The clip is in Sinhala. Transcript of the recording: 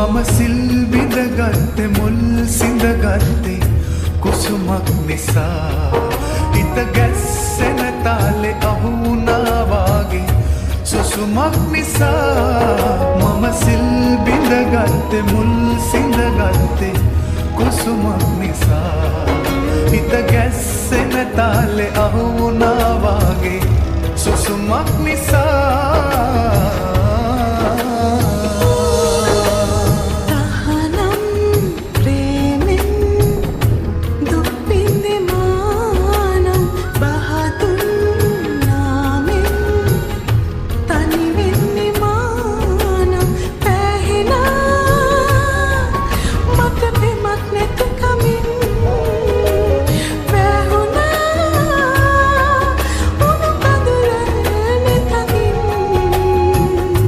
මම සිල් බිඳගත්තේ මුල් සිඳගත්තේ කුසුමක් නිසා හිත ගැස්සෙන තාලේ අහු වුණා වාගේ සුසුමක් නිසා මම සිල් බිඳගත්තේ මුල් සිඳගත්තේ කුසුමක් නිසා හිත ගැස්සෙන තාලේ අහු වුණා වාගේ සුසුමක් නිසා